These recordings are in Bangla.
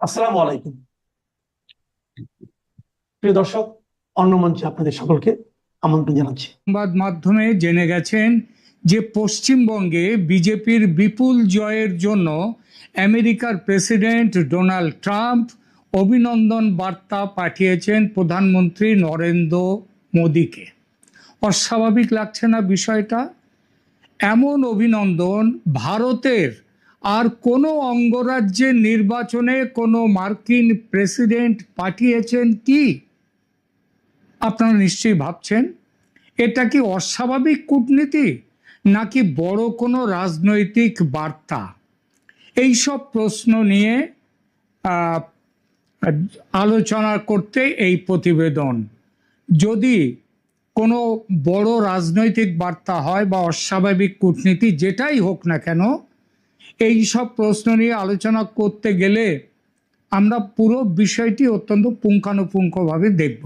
আসসালামু আলাইকুম। প্রিয় দর্শক, অন্য মঞ্চে আপনাদের সকলকে আমন্ত্রণ জানাচ্ছি। সংবাদ মাধ্যমে জেনে গেছেন যে পশ্চিমবঙ্গে বিজেপির বিপুল জয়ের জন্য আমেরিকার প্রেসিডেন্ট ডোনাল্ড ট্রাম্প অভিনন্দন বার্তা পাঠিয়েছেন প্রধানমন্ত্রী নরেন্দ্র মোদীকে। অস্বাভাবিক লাগছে না বিষয়টা? এমন অভিনন্দন ভারতের আর কোনো অঙ্গরাজ্যের নির্বাচনে কোনো মার্কিন প্রেসিডেন্ট পাঠিয়েছেন কি? আপনারা নিশ্চয়ই ভাবছেন এটা কি অস্বাভাবিক কূটনীতি নাকি বড় কোনো রাজনৈতিক বার্তা? এইসব প্রশ্ন নিয়ে আলোচনা করতে এই প্রতিবেদন। যদি কোনো বড় রাজনৈতিক বার্তা হয় বা অস্বাভাবিক কূটনীতি যেটাই হোক না কেন, এই সব প্রশ্ন নিয়ে আলোচনা করতে গেলে আমরা পুরো বিষয়টি অত্যন্ত পুঙ্খানুপুঙ্খভাবে দেখব।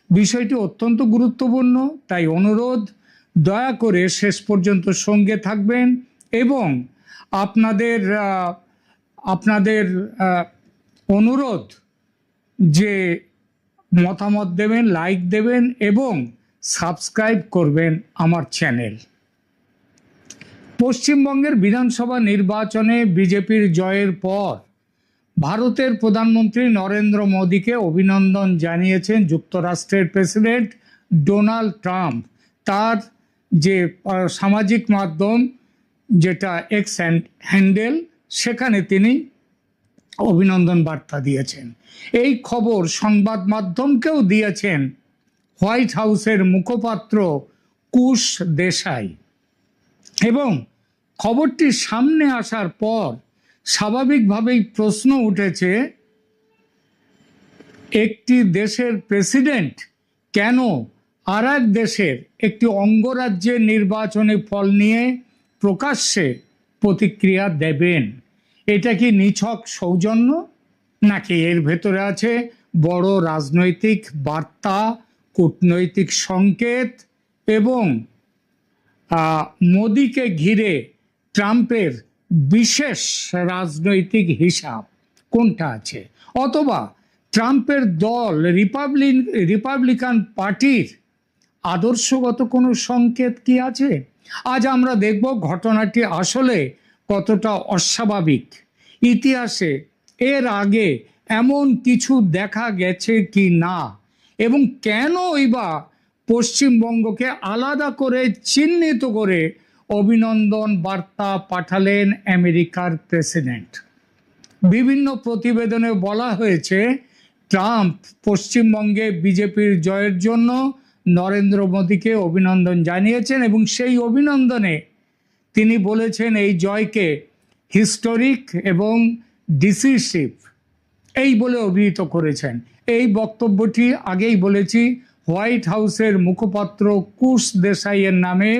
বিষয়টি অত্যন্ত গুরুত্বপূর্ণ, তাই অনুরোধ দয়া করে শেষ পর্যন্ত সঙ্গে থাকবেন এবং আপনাদের অনুরোধ যে মতামত দেবেন, লাইক দেবেন এবং সাবস্ক্রাইব করবেন আমার চ্যানেল। পশ্চিমবঙ্গের বিধানসভা নির্বাচনে বিজেপির জয়ের পর ভারতের প্রধানমন্ত্রী নরেন্দ্র মোদীকে অভিনন্দন জানিয়েছেন যুক্তরাষ্ট্রের প্রেসিডেন্ট ডোনাল্ড ট্রাম্প। তার যে সামাজিক মাধ্যম যেটা এক্স হ্যান্ডেল, সেখানে তিনি অভিনন্দন বার্তা দিয়েছেন। এই খবর সংবাদ মাধ্যমকেও দিয়েছেন হোয়াইট হাউসের মুখপাত্র কুশ দেশাই। এবং খবরটি সামনে আসার পর স্বাভাবিকভাবেই প্রশ্ন উঠেছে, একটি দেশের প্রেসিডেন্ট কেন আর এক দেশের একটি অঙ্গরাজ্যের নির্বাচনী ফল নিয়ে প্রকাশ্যে প্রতিক্রিয়া দেবেন? এটা কি নিছক সৌজন্য নাকি এর ভেতরে আছে বড় রাজনৈতিক বার্তা, কূটনৈতিক সংকেত এবং মোদীকে ঘিরে ট্রাম্পের বিশেষ রাজনৈতিক হিসাব কোনটা আছে? অথবা ট্রাম্পের দল রিপাবলিকান পার্টির আদর্শগত কোনো সংকেত কি আছে? আজ আমরা দেখব ঘটনাটি আসলে কতটা অস্বাভাবিক। ইতিহাসে এর আগে এমন কিছু দেখা গেছে কি না, এবং কেনই বা পশ্চিমবঙ্গকে আলাদা করে চিহ্নিত করে অভিনন্দন বার্তা পাঠালেন আমেরিকার প্রেসিডেন্ট। বিভিন্ন প্রতিবেদনে বলা হয়েছে ট্রাম্প পশ্চিমবঙ্গে বিজেপির জয়ের জন্য নরেন্দ্র মোদীকে অভিনন্দন জানিয়েছেন এবং সেই অভিনন্দনে তিনি বলেছেন এই জয়কে হিস্টোরিক এবং ডিসিসিভ এই বলে অভিহিত করেছেন। এই বক্তব্যটি আগেই বলেছি হোয়াইট হাউসের মুখপাত্র কুশ দেশাইয়ের নামে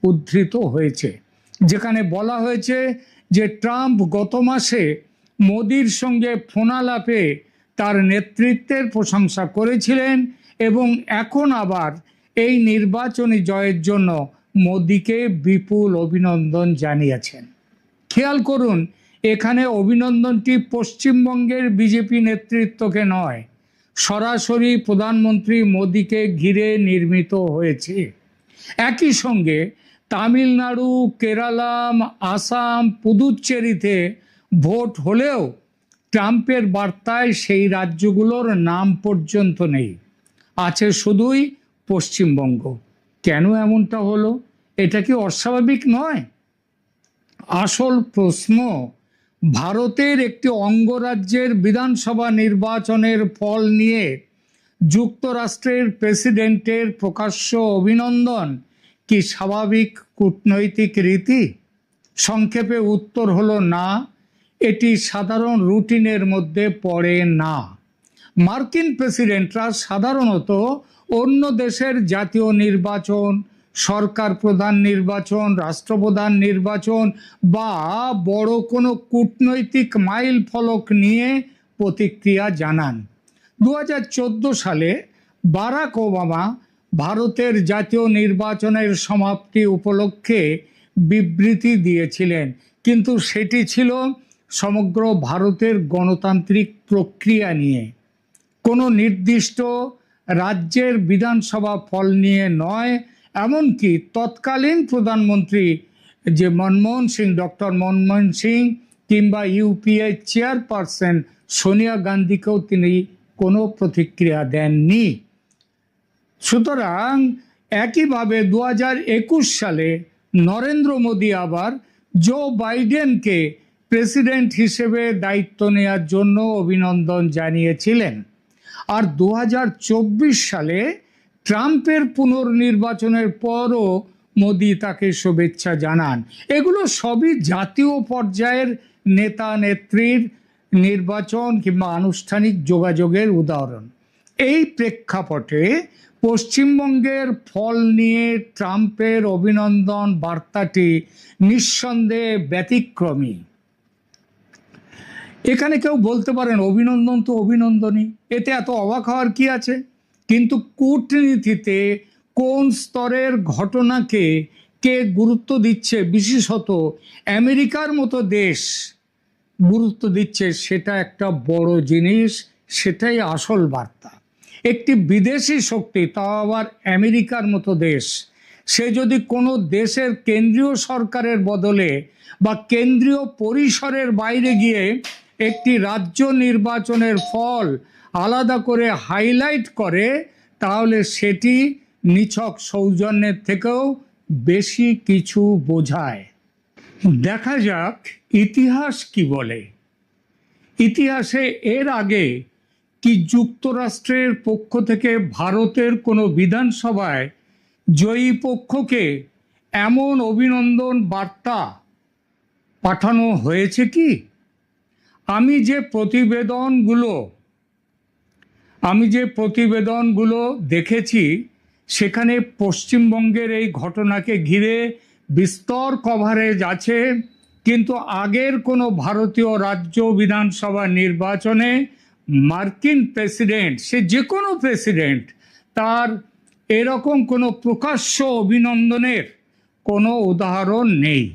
উদ্ধৃত হয়েছে, যেখানে বলা হয়েছে যে ট্রাম্প গত মাসে মোদির সঙ্গে ফোনালাপে তার নেতৃত্বের প্রশংসা করেছিলেন এবং এখন আবার এই নির্বাচনী জয়ের জন্য মোদিকে বিপুল অভিনন্দন জানিয়েছেন। খেয়াল করুন, এখানে অভিনন্দনটি পশ্চিমবঙ্গের বিজেপি নেতৃত্বকে নয়, সরাসরি প্রধানমন্ত্রী মোদীকে ঘিরে নির্মিত হয়েছে। একই সঙ্গে তামিলনাড়ু, কেরালা, আসাম, পুদুচ্চেরিতে ভোট হলেও ট্রাম্পের বার্তায় সেই রাজ্যগুলোর নাম পর্যন্ত নেই, আছে শুধুই পশ্চিমবঙ্গ। কেন এমনটা হলো? এটা কি অস্বাভাবিক নয়? আসল প্রশ্ন, ভারতের একটি অঙ্গরাজ্যের বিধানসভা নির্বাচনের ফল নিয়ে যুক্তরাষ্ট্রের প্রেসিডেন্টের প্রকাশ্য অভিনন্দন কি স্বাভাবিক কূটনৈতিক রীতি? সংক্ষেপে উত্তর হলো না, এটি সাধারণ রুটিনের মধ্যে পড়ে না। মার্কিন প্রেসিডেন্টরা সাধারণত অন্য দেশের জাতীয় নির্বাচন, সরকার প্রধান নির্বাচন, রাষ্ট্রপ্রধান নির্বাচন বা বড় কোনো কূটনৈতিক মাইল ফলক নিয়ে প্রতিক্রিয়া জানান। 2014 সালে বারাক ওবামা ভারতের জাতীয় নির্বাচনের সমাপ্তি উপলক্ষে বিবৃতি দিয়েছিলেন, কিন্তু সেটি ছিল সমগ্র ভারতের গণতান্ত্রিক প্রক্রিয়া নিয়ে, কোনো নির্দিষ্ট রাজ্যের বিধানসভা ফল নিয়ে নয়। এমনকি তৎকালীন প্রধানমন্ত্রী যে ডক্টর মনমোহন সিং কিংবা ইউপিএ চেয়ারপারসন সোনিয়া গান্ধীকেও তিনি কোনো প্রতিক্রিয়া দেননি। সুতরাং একইভাবে 2021 সালে নরেন্দ্র মোদী আবার জো বাইডেনকে প্রেসিডেন্ট হিসেবে দায়িত্ব নেওয়ার জন্য অভিনন্দন জানিয়েছিলেন। আর 2024 সালে ট্রাম্পের পুনর্নির্বাচনের পরও মোদী তাকে শুভেচ্ছা জানান। এগুলো সবই জাতীয় পর্যায়ের নেতা নেত্রীর নির্বাচন কিংবা আনুষ্ঠানিক যোগাযোগের উদাহরণ। এই প্রেক্ষাপটে পশ্চিমবঙ্গের ফল নিয়ে ট্রাম্পের অভিনন্দন বার্তাটি নিঃসন্দেহে ব্যতিক্রমী। এখানে কেউ বলতে পারেন অভিনন্দন তো অভিনন্দনই, এতে এত অবাক হওয়ার কি আছে? কিন্তু কূটনীতিতে কোন স্তরের ঘটনাকে কে গুরুত্ব দিচ্ছে, বিশেষত আমেরিকার মতো দেশ গুরুত্ব দিচ্ছে, সেটা একটা বড় জিনিস, সেটাই আসল বার্তা। একটি বিদেশি শক্তি, তাও আবার আমেরিকার মতো দেশ, সে যদি কোনো দেশের কেন্দ্রীয় সরকারের বদলে বা কেন্দ্রীয় পরিসরের বাইরে গিয়ে একটি রাজ্য নির্বাচনের ফল আলাদা করে হাইলাইট করে, তাহলে সেটি নিছক সৌজন্যের থেকেও বেশি কিছু বোঝায়। দেখা যাক ইতিহাস কি বলে। ইতিহাসে এর আগে কি যুক্তরাষ্ট্রের পক্ষ থেকে ভারতের কোনো বিধানসভায় জয়ী পক্ষকে এমন অভিনন্দন বার্তা পাঠানো হয়েছে কি? আমি যে প্রতিবেদনগুলো দেখেছি, সেখানে পশ্চিমবঙ্গের এই ঘটনাকে ঘিরে বিস্তর কভারেজ আছে। কিন্তু আগের কোনো ভারতীয় রাজ্য বিধানসভা নির্বাচনে মার্কিন প্রেসিডেন্ট, সে যে কোনো প্রেসিডেন্ট, তার এরকম কোনো প্রকাশ্য অভিনন্দনের কোনো উদাহরণ নেই।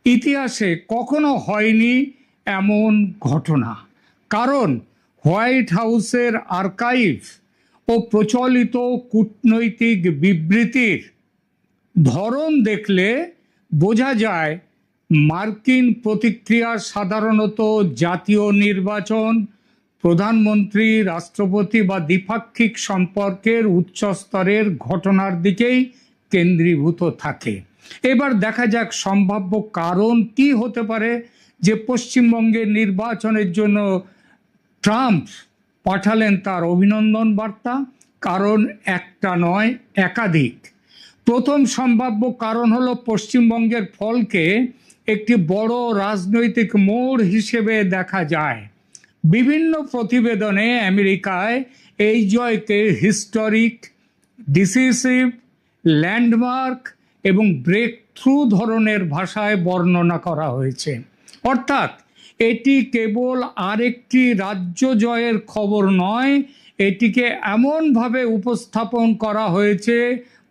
ইতিহাসে কখনো হয়নি এমন ঘটনা। কারণ হোয়াইট হাউসের আর্কাইভ ও প্রচলিত কূটনৈতিক বিবৃতির ধরন দেখলে বোঝা যায় মার্কিন প্রতিক্রিয়া সাধারণত জাতীয় নির্বাচন, প্রধানমন্ত্রী, রাষ্ট্রপতি বা দ্বিপাক্ষিক সম্পর্কের উচ্চস্তরের ঘটনার দিকেই কেন্দ্রীভূত থাকে। এবার দেখা যাক সম্ভাব্য কারণ কি হতে পারে যে পশ্চিমবঙ্গের নির্বাচনের জন্য ট্রাম্প পাঠালেন তার অভিনন্দন বার্তা। কারণ একটা নয়, একাধিক। প্রথম সম্ভাব্য কারণ হলো পশ্চিমবঙ্গের ফলকে একটি বড় রাজনৈতিক মোড় হিসেবে দেখা যায়। বিভিন্ন প্রতিবেদনে আমেরিকায় এই জয়কে হিস্টোরিক, ডিসিসিভ, ল্যান্ডমার্ক এবং ব্রেক থ্রু ধরনের ভাষায় বর্ণনা করা হয়েছে। অর্থাৎ এটি কেবল আরেকটি রাজ্য জয়ের খবর নয়, এটিকে এমনভাবে উপস্থাপন করা হয়েছে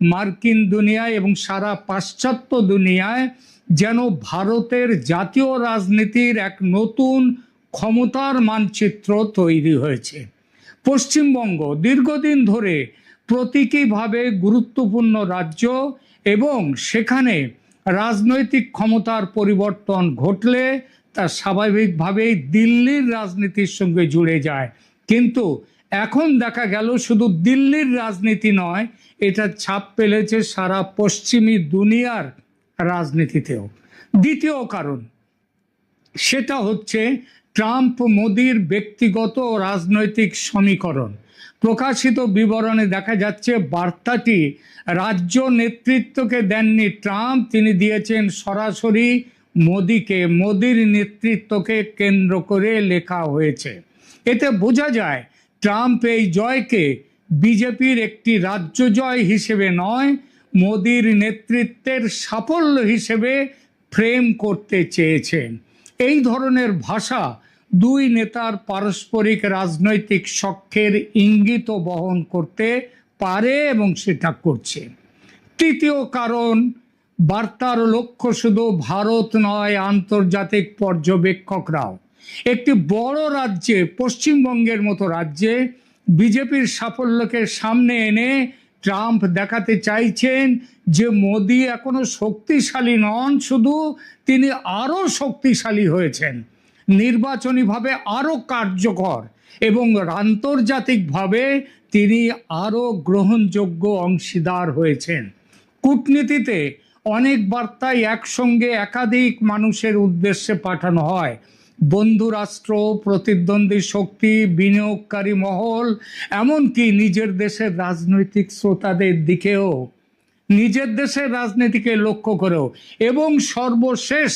মার্কিন দুনিয়ায় এবং সারা পাশ্চাত্য দুনিয়ায় যেন ভারতের জাতীয় রাজনীতির এক নতুন ক্ষমতার মানচিত্র তৈরি হয়েছে। পশ্চিমবঙ্গ দীর্ঘদিন ধরে প্রতীকীভাবে গুরুত্বপূর্ণ রাজ্য এবং সেখানে রাজনৈতিক ক্ষমতার পরিবর্তন ঘটলে তা স্বাভাবিকভাবেই দিল্লির রাজনীতির সঙ্গে জুড়ে যায়। কিন্তু এখন দেখা গেল শুধু দিল্লির রাজনীতি নয়, এটা ছাপ ফেলেছে সারা পশ্চিমী দুনিয়ার রাজনীতিতেও। দ্বিতীয় কারণ, সেটা হচ্ছে ট্রাম্প মোদির ব্যক্তিগত রাজনৈতিক সমীকরণ। প্রকাশিত বিবরণে দেখা যাচ্ছে বার্তাটি রাজ্য নেতৃত্বকে দেননি ট্রাম্প, তিনি দিয়েছেন সরাসরি মোদিকে। মোদির নেতৃত্বকে কেন্দ্র করে লেখা হয়েছে। এতে বোঝা যায় ট্রাম্প এই জয়কে বিজেপির একটি রাজ্য জয় হিসেবে নয়, মোদির নেতৃত্বের সাফল্য হিসেবে ফ্রেম করতে চেয়েছেন। এই ধরনের ভাষা দুই নেতার পারস্পরিক রাজনৈতিক সখ্যের ইঙ্গিত বহন করতে পারে এবং সেটা করছে। তৃতীয় কারণ বার্তার লক্ষ্য শুধু ভারত নয়, আন্তর্জাতিক পর্যবেক্ষকরাও। একটি বড় রাজ্যে, পশ্চিমবঙ্গের মতো রাজ্যে বিজেপির সাফল্যকে সামনে এনে ট্রাম্প দেখাতে চাইছেন যে মোদি এখনো শক্তিশালী নন, শুধু তিনি আরো শক্তিশালী হয়েছেন, নির্বাচনীভাবে আরো কার্যকর এবং আন্তর্জাতিকভাবে তিনি আরো গ্রহণযোগ্য অংশীদার হয়েছেন। কূটনীতিতে অনেক বার্তাই একসঙ্গে একাধিক মানুষের উদ্দেশ্যে পাঠানো হয়। বন্ধু রাষ্ট্র, প্রতিদ্বন্দ্বী শক্তি, বিনিয়োগকারী মহল, এমনকি নিজের দেশের রাজনৈতিক শ্রোতাদের দিকেও, নিজের দেশের রাজনীতিকে লক্ষ্য করেও। এবং সর্বশেষ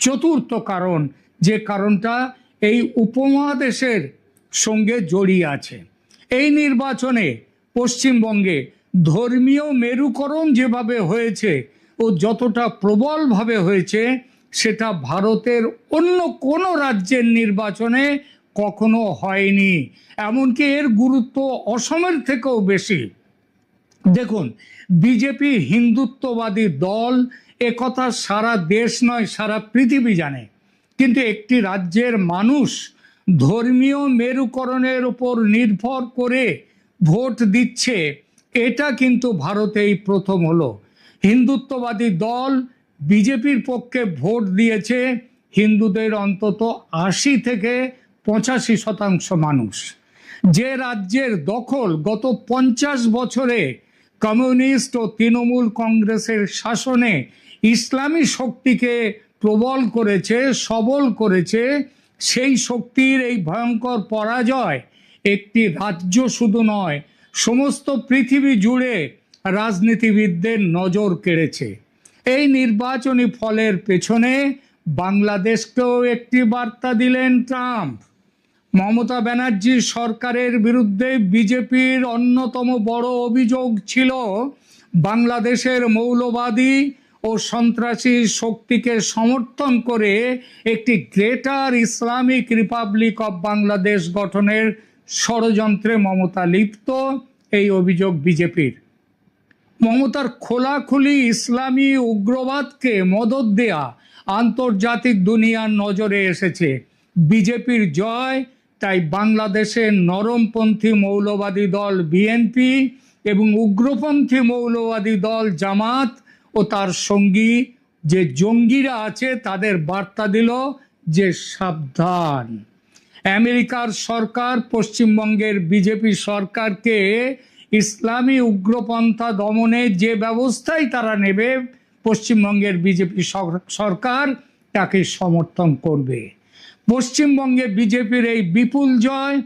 চতুর্থ কারণ, যে কারণটা এই উপমহাদেশের সঙ্গে জড়িয়ে আছে, এই নির্বাচনে পশ্চিমবঙ্গে ধর্মীয় মেরুকরণ যেভাবে হয়েছে ও যতটা প্রবলভাবে হয়েছে, সেটা ভারতের অন্য কোনো রাজ্যের নির্বাচনে কখনো হয়নি। এমনকি এর গুরুত্ব অসমের থেকেও বেশি। দেখুন, বিজেপি হিন্দুত্ববাদী দল, একথা সারা দেশ নয় সারা পৃথিবী জানে, কিন্তু একটি রাজ্যের মানুষ ধর্মীয় মেরুকরণের উপর নির্ভর করে ভোট দিচ্ছে, এটা কিন্তু ভারতেই প্রথম হলো। হিন্দুত্ববাদী দল বিজেপির পক্ষে ভোট দিয়েছে হিন্দুদের অন্তত ৮০ থেকে ৮৫% মানুষ। যে রাজ্যের দখল গত ৫০ বছরে কমিউনিস্ট ও তৃণমূল কংগ্রেসের শাসনে ইসলামী শক্তিকে প্রবল করেছে, সবল করেছে, সেই শক্তির এই ভয়ঙ্কর পরাজয় একটি রাজ্য শুধু নয়, সমস্ত পৃথিবী জুড়ে রাজনীতিবিদদের নজর কেড়েছে। এই নির্বাচনী ফলের পেছনে বাংলাদেশকেও একটি বার্তা দিলেন ট্রাম্প। মমতা ব্যানার্জি সরকারের বিরুদ্ধে বিজেপির অন্যতম বড় অভিযোগ ছিল বাংলাদেশের মৌলবাদী ও সন্ত্রাসী শক্তিকে সমর্থন করে একটি greater Islamic Republic of Bangladesh গঠনের ষড়যন্ত্রে মমতা লিপ্ত, এই অভিযোগ বিজেপির। মমতার খোলাখুলি ইসলামী উগ্রবাদকে মদদ দেয়া আন্তর্জাতিক দুনিয়ার নজরে এসেছে। বিজেপির জয় তাই বাংলাদেশের নরমপন্থী মৌলবাদী দল বিএনপি এবং উগ্রপন্থী মৌলবাদী দল জামাত ও তার সঙ্গী যে জঙ্গিরা আছে তাদের বার্তা দিল যে সাবধান। আমেরিকার সরকার পশ্চিমবঙ্গের বিজেপি সরকারকে ইসলামী উগ্রপন্থা দমনে যে ব্যবস্থাই তারা নেবে, পশ্চিমবঙ্গের বিজেপি সরকার তাকে সমর্থন করবে। পশ্চিমবঙ্গে বিজেপির এই বিপুল জয়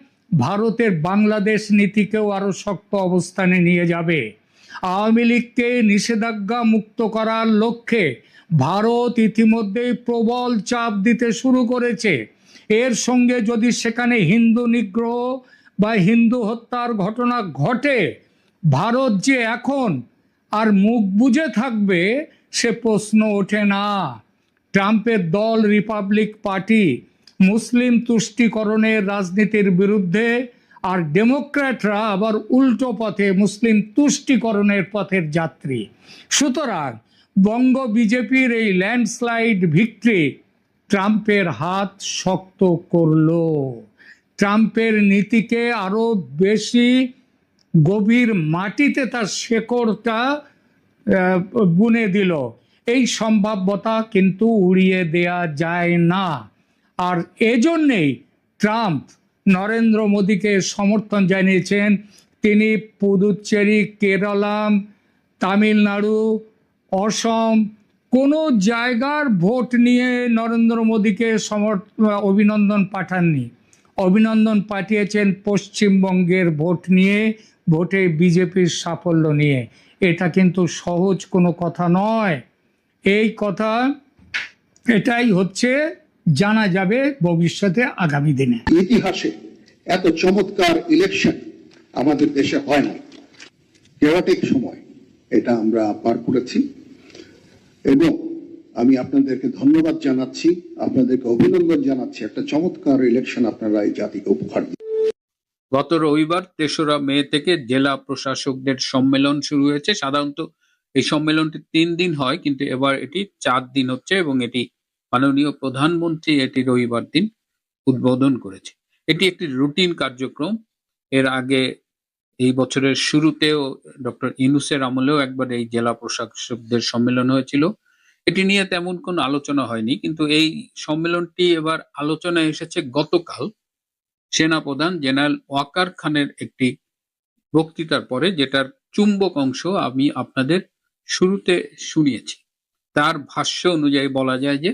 ভারতের বাংলাদেশ নীতিকেও আরো শক্ত অবস্থানে নিয়ে যাবে। আওয়ামী লীগকে নিষেধাজ্ঞা মুক্ত করার লক্ষ্যে ভারত ইতিমধ্যেই প্রবল চাপ দিতে শুরু করেছে। এর সঙ্গে যদি সেখানে হিন্দু নিগ্রহ বা হিন্দু হত্যার ঘটনা ঘটে, ভারত যে এখন আর মুখ বুজে থাকবে সে প্রশ্ন ওঠে না। ট্রাম্পের দল রিপাবলিক পার্টি মুসলিম তুষ্টিকরণের রাজনীতির বিরুদ্ধে, আর ডেমোক্র্যাটরা আবার উল্টো পথে মুসলিম তুষ্টিকরণের পথের যাত্রী। সুতরাং বঙ্গ বিজেপির এই ল্যান্ডস্লাইড ভিক্টরি ট্রাম্পের হাত শক্ত করল, ট্রাম্পের নীতিকে আরো বেশি গভীর মাটিতে তার শেকড়টা বুনে দিল। এই সম্ভাব্যতা কিন্তু উড়িয়ে দেয়া যায় না। আর এজন্যেই ট্রাম্প নরেন্দ্র মোদীকে সমর্থন জানিয়েছেন। তিনি পুদুচ্চেরি, কেরালাম, তামিলনাড়ু, অসম কোনো জায়গার ভোট নিয়ে নরেন্দ্র মোদীকে অভিনন্দন পাঠাননি। অভিনন্দন পাঠিয়েছেন পশ্চিমবঙ্গের ভোট নিয়ে, ভোটে বিজেপির সাফল্য নিয়ে। এটা কিন্তু সহজ কোনো কথা নয়। এই কথা এটাই হচ্ছে জানা যাবে ভবিষ্যতে আগামী দিনে। ইতিহাসে এত চমৎকার ইলেকশন আমাদের দেশে হয় না। কেওয়াটিক সময় এটা আমরা পার করেছি এবং আমি আপনাদেরকে ধন্যবাদ জানাচ্ছি, আপনাদেরকে অভিনন্দন জানাচ্ছি। একটা চমৎকার ইলেকশন আপনারা এই জাতিকে উপহার দিন। গত রবিবার ৩রা মে থেকে জেলা প্রশাসকদের সম্মেলন শুরু হয়েছে। সাধারণত এই সম্মেলনটি 3 দিন হয়, কিন্তু এবার এটি 4 দিন হচ্ছে এবং এটি মাননীয় প্রধানমন্ত্রী এটি রবিবার দিন উদ্বোধন করেছে। এটি একটি রুটিন কার্যক্রম। এর আগে এই বছরের শুরুতেও ডক্টর ইউনূসের আমলেও একবার এই জেলা প্রশাসকদের সম্মেলন হয়েছিল। এটি নিয়ে তেমন কোনো আলোচনা হয়নি, কিন্তু এই সম্মেলনটি এবার আলোচনায় এসেছে গতকাল সেনাপ্রধান জেনারেল ওয়াকার খানের একটি বক্তৃতার পরে, যেটার চুম্বক অংশ আমি আপনাদের শুরুতে শুনিয়েছি। তার ভাষ্য অনুযায়ী বলা যায় যে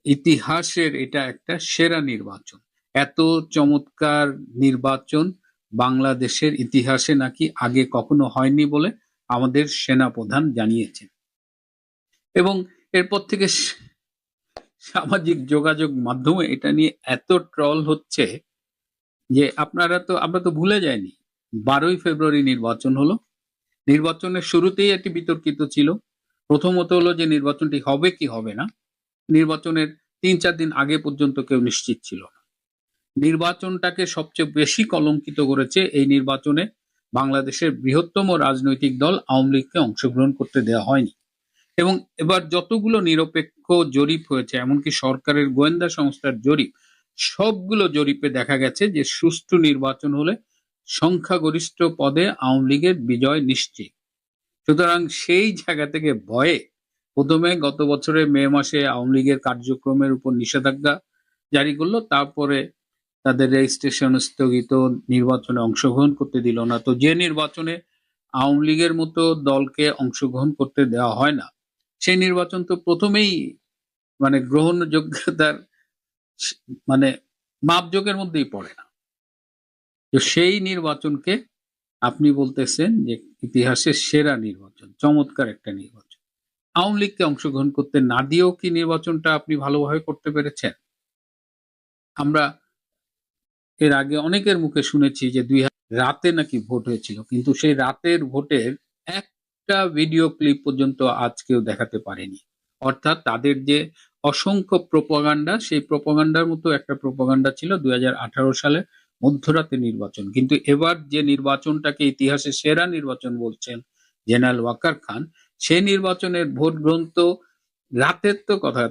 ইতিহাসের এটা একটা সেরা নির্বাচন। এত চমৎকার নির্বাচন বাংলাদেশের ইতিহাসে নাকি আগে কখনো হয়নি বলে আমাদের সেনাপ্রধান জানিয়েছেন। এবং এরপর থেকে সামাজিক যোগাযোগ মাধ্যমে এটা নিয়ে এত ট্রল হচ্ছে যে আমরা তো ভুলে যাইনি 12ই ফেব্রুয়ারি নির্বাচন হলো। নির্বাচনের শুরুতেই এটি বিতর্কিত ছিল। প্রথমত হলো যে নির্বাচনটি হবে কি হবে না, নির্বাচনের 3-4 দিন আগে পর্যন্ত কেউ নিশ্চিত ছিল না। নির্বাচনটাকে সবচেয়ে বেশি কলঙ্কিত করেছে এই নির্বাচনে বাংলাদেশের বৃহত্তম রাজনৈতিক দল আওয়ামী লীগকে অংশগ্রহণ করতে দেওয়া হয়নি। এবং এবার যতগুলো নিরপেক্ষ জরিপ হয়েছে, এমনকি সরকারের গোয়েন্দা সংস্থার জরিপ, সবগুলো জরিপে দেখা গেছে যে সুষ্ঠু নির্বাচন হলে সংখ্যাগরিষ্ঠ পদে আওয়ামী লীগের বিজয় নিশ্চিত। সুতরাং সেই জায়গা থেকে ভয়ে প্রথমে গত বছরের মে মাসে আওয়ামী লীগের কার্যক্রমের উপর নিষেধাজ্ঞা জারি করলো, তারপরে তাদের রেজিস্ট্রেশন স্থগিত, নির্বাচনে অংশগ্রহণ করতে দিল না। তো যে নির্বাচনে আওয়ামী লীগের মতো দলকে অংশগ্রহণ করতে দেওয়া হয় না, সেই নির্বাচন তো প্রথমেই মানে গ্রহণযোগ্যতার মানে মাপযোগের মধ্যেই পড়ে না। তো সেই নির্বাচনকে আপনি বলতেছেন যে ইতিহাসের সেরা নির্বাচন, চমৎকার একটা নির্বাচন। আওয়ামী লীগকে অংশগ্রহণ করতে না দিয়েও কি নির্বাচনটা আপনি ভালোভাবে করতে পেরেছেন? আমরা এর আগে অনেকের মুখে শুনেছি যে রাতে নাকি ভোট হয়েছিল, কিন্তু সেই রাতের ভোটের একটা ভিডিও ক্লিপ পর্যন্ত আজ কেউ দেখাতে পারেনি। অর্থাৎ তাদের যে অসংখ্য প্রোপাগান্ডা, সেই প্রোপাগান্ডার মতো একটা প্রোপাগান্ডা ছিল 2018 সালে মধ্যরাতে নির্বাচন। কিন্তু এবার যে নির্বাচনটাকে ইতিহাসে সেরা নির্বাচন বলছেন জেনারেল ওয়াকার খান, সেই নির্বাচনের ভোট গ্রহণ তো রাতের তো কথা,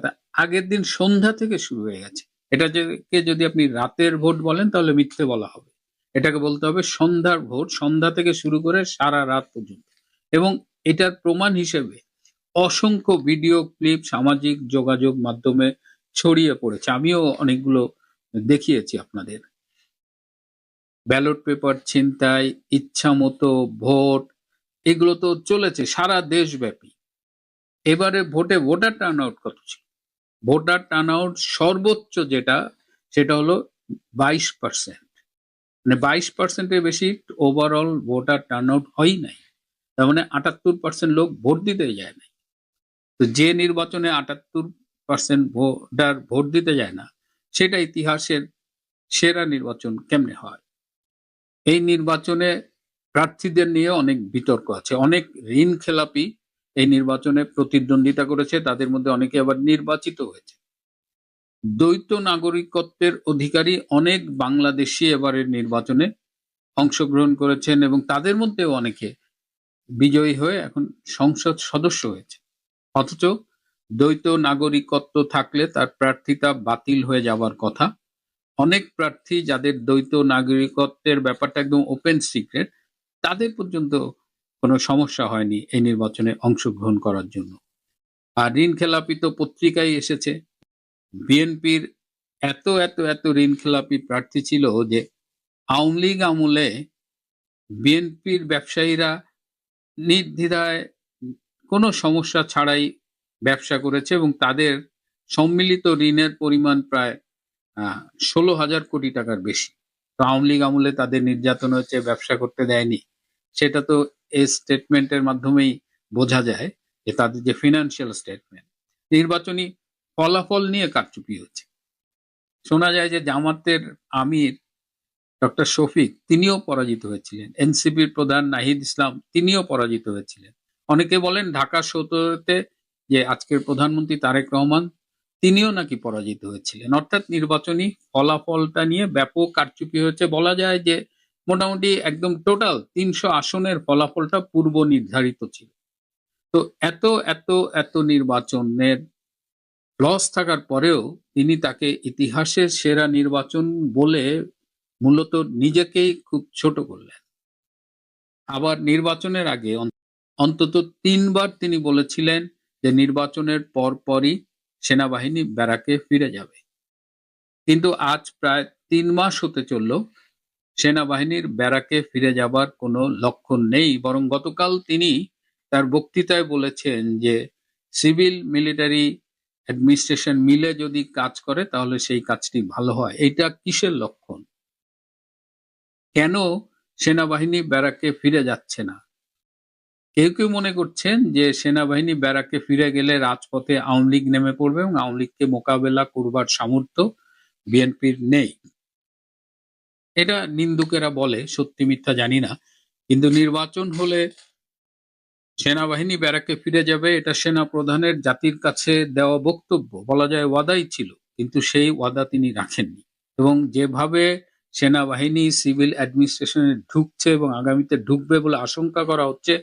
আগের দিন সন্ধ্যা থেকে শুরু হয়ে গেছে। এটাকে যদি আপনি রাতের ভোট বলেন তাহলে মিথ্যে বলা হবে। এটাকে বলতে হবে সন্ধ্যার ভোট, সন্ধ্যা থেকে শুরু করে সারা রাত পর্যন্ত। এবং এটার প্রমাণ হিসেবে অসংখ্য ভিডিও ক্লিপ সামাজিক যোগাযোগ মাধ্যমে ছড়িয়ে পড়েছে, আমিও অনেকগুলো দেখিয়েছি আপনাদের। ব্যালট পেপার ছিনতাই, ইচ্ছা মতো ভোট, এগুলো তো চলেছে সারা দেশব্যাপী। এবারে ভোটে ভোটার টার্ন আউট কত ছিল? ভোটার টার্ন আউট সর্বোচ্চ যেটা, সেটা হলো 22%। মানে 22%-এর বেশি ওভারঅল ভোটার টার্ন আউট হয়ই নাই। তার মানে 78% লোক ভোট দিতে যায় নাই। তো যে নির্বাচনে 78% ভোটার ভোট দিতে যায় না, সেটা ইতিহাসের সেরা নির্বাচন কেমনে হয়? এই নির্বাচনে প্রার্থীদের নিয়ে অনেক বিতর্ক আছে। অনেক ঋণ খেলাপি এই নির্বাচনে প্রতিদ্বন্দ্বিতা করেছে, তাদের মধ্যে অনেকে আবার নির্বাচিত হয়েছে। দ্বৈত নাগরিকত্বের অধিকারী অনেক বাংলাদেশি এবারের নির্বাচনে অংশগ্রহণ করেছেন এবং তাদের মধ্যেও অনেকে বিজয়ী হয়ে এখন সংসদ সদস্য হয়েছে। অথচ দ্বৈত নাগরিকত্ব থাকলে তার প্রার্থিতা বাতিল হয়ে যাবার কথা। অনেক প্রার্থী যাদের দ্বৈত নাগরিকত্বের ব্যাপারটা একদম ওপেন সিক্রেট, তাদের পর্যন্ত কোনো সমস্যা হয়নি এই নির্বাচনে অংশগ্রহণ করার জন্য। আর ঋণ খেলাপি তো পত্রিকায় এসেছে। বিএনপির এত এত এত ঋণ খেলাপি প্রার্থী ছিল যে আওয়ামী লীগ আমলে বিএনপির ব্যবসায়ীরা নির্দ্বিধায় কোনো সমস্যা ছাড়াই ব্যবসা করেছে এবং তাদের সম্মিলিত ঋণের পরিমাণ প্রায় 16,000 কোটি টাকার বেশি। তো আওয়ামী লীগ আমলে তাদের নির্যাতন হচ্ছে, ব্যবসা করতে দেয়নি, সেটা তো এই স্টেটমেন্টের মাধ্যমেই বোঝা যায় যে তাদের যে ফিনান্সিয়াল স্টেটমেন্ট। নির্বাচনী ফলাফল নিয়ে কারচুপি হচ্ছে। শোনা যায় যে জামাতের আমির ডক্টর শফিক তিনিও পরাজিত হয়েছিলেন, এনসিপির প্রধান নাহিদ ইসলাম তিনিও পরাজিত হয়েছিলেন। অনেকে বলেন ঢাকা 17-তে যে আজকের প্রধানমন্ত্রী তারেক রহমান তিনিও নাকি পরাজিত হয়েছিলেন। অর্থাৎ নির্বাচনী ফলাফলটা নিয়ে ব্যাপক কারচুপি হয়েছে। বলা যায় যে মোটামুটি একদম টোটাল 300 আসনের ফলাফলটা পূর্ব নির্ধারিত ছিল। তো এত এত এত নির্বাচনের লস থাকার পরেও তিনি তাকে ইতিহাসের সেরা নির্বাচন বলে মূলত নিজেকেই খুব ছোট করলেন। আবার নির্বাচনের আগে অন্তত 3বার তিনি বলেছিলেন যে নির্বাচনের পরপরই সেনাবাহিনী ব্যারাকে ফিরে যাবে, কিন্তু আজ প্রায় 3 মাস হতে চলল সেনাবাহিনীর ব্যারাকে ফিরে যাবার কোনো লক্ষণ নেই। বরং গতকাল তিনি তার বক্তৃতায় বলেছেন যে সিভিল মিলিটারি অ্যাডমিনিস্ট্রেশন মিলে যদি কাজ করে তাহলে সেই কাজটি ভালো হয়। এটা কিসের লক্ষণ? কেন সেনাবাহিনী ব্যারাকে ফিরে যাচ্ছে না? কেউ কেউ মনে করছেন যে সেনাবাহিনী ব্যারাকে ফিরে গেলে রাজপথে আওয়ামী লীগ নেমে পড়বে এবং আওয়ামী লীগকে মোকাবেলা করবার সামর্থ্য বিএনপির নেই। এটা নিন্দুকেরা বলে, সত্যি মিথ্যা জানি না, কিন্তু নির্বাচন হলে সেনাবাহিনী ব্যারাকে ফিরে যাবে এটা সেনা প্রধানের জাতির কাছে দেওয়া বক্তব্য, বলা যায় ওয়াদাই ছিল, কিন্তু সেই ওয়াদা তিনি রাখেননি। এবং যেভাবে সেনাবাহিনী সিভিল অ্যাডমিনিস্ট্রেশনে ঢুকছে এবং আগামীতে ঢুকবে বলে আশঙ্কা করা হচ্ছে,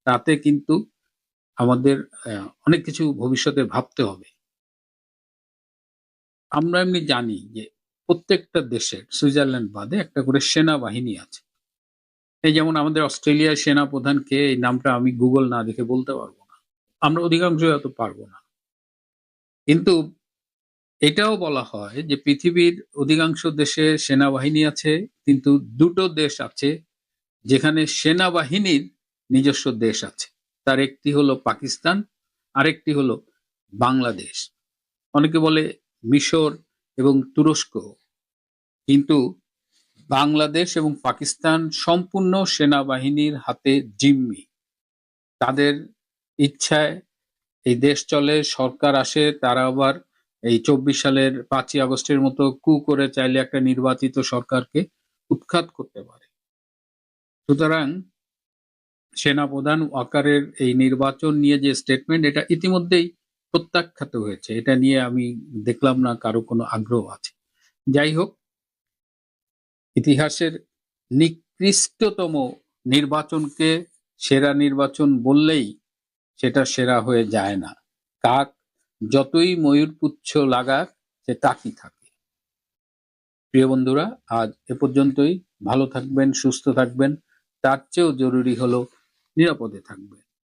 তাতে কিন্তু আমাদের অনেক কিছু ভবিষ্যতে ভাবতে হবে। আমরা এমনি জানি যে প্রত্যেকটা দেশের, সুইজারল্যান্ড বাদে, একটা করে সেনাবাহিনী আছে। এই যেমন আমাদের অস্ট্রেলিয়ার সেনা প্রধানকে, এই নামটা আমি গুগল না দেখে বলতে পারবো না, আমরা অধিকাংশ হয়তো পারবো না। কিন্তু এটাও বলা হয় যে পৃথিবীর অধিকাংশ দেশে সেনাবাহিনী আছে, কিন্তু 2টো দেশ আছে যেখানে সেনাবাহিনীর নিজস্ব দেশ আছে। তার একটি হলো পাকিস্তান, আরেকটি হলো বাংলাদেশ। অনেকে বলে মিশর এবং তুরস্ক, কিন্তু বাংলাদেশ এবং পাকিস্তান সম্পূর্ণ সেনাবাহিনীর হাতে জিম্মি। তাদের ইচ্ছায় এই দেশ চলে, সরকার আসে, তারা আবার এই 24 সালের 5ই আগস্টের মতো কু করে চাইলে একটা নির্বাচিত সরকারকে উৎখাত করতে পারে। সুতরাং সেনাপ্রধান ওয়াকারের এই নির্বাচন নিয়ে যে স্টেটমেন্ট, এটা ইতিমধ্যেই প্রত্যাখ্যাত হয়েছে। এটা নিয়ে আমি দেখলাম না কারো কোনো আগ্রহ আছে। যাই হোক, ইতিহাসের নিকৃষ্টতম নির্বাচনকে সেরা নির্বাচন বললেই সেটা সেরা হয়ে যায় না। কাক যতই ময়ূর পুচ্ছ লাগাক, সে কাকই থাকে। প্রিয় বন্ধুরা, আজ এ পর্যন্তই। ভালো থাকবেন, সুস্থ থাকবেন, তার চেয়েও জরুরি হলো নিরাপদে থাকবেন।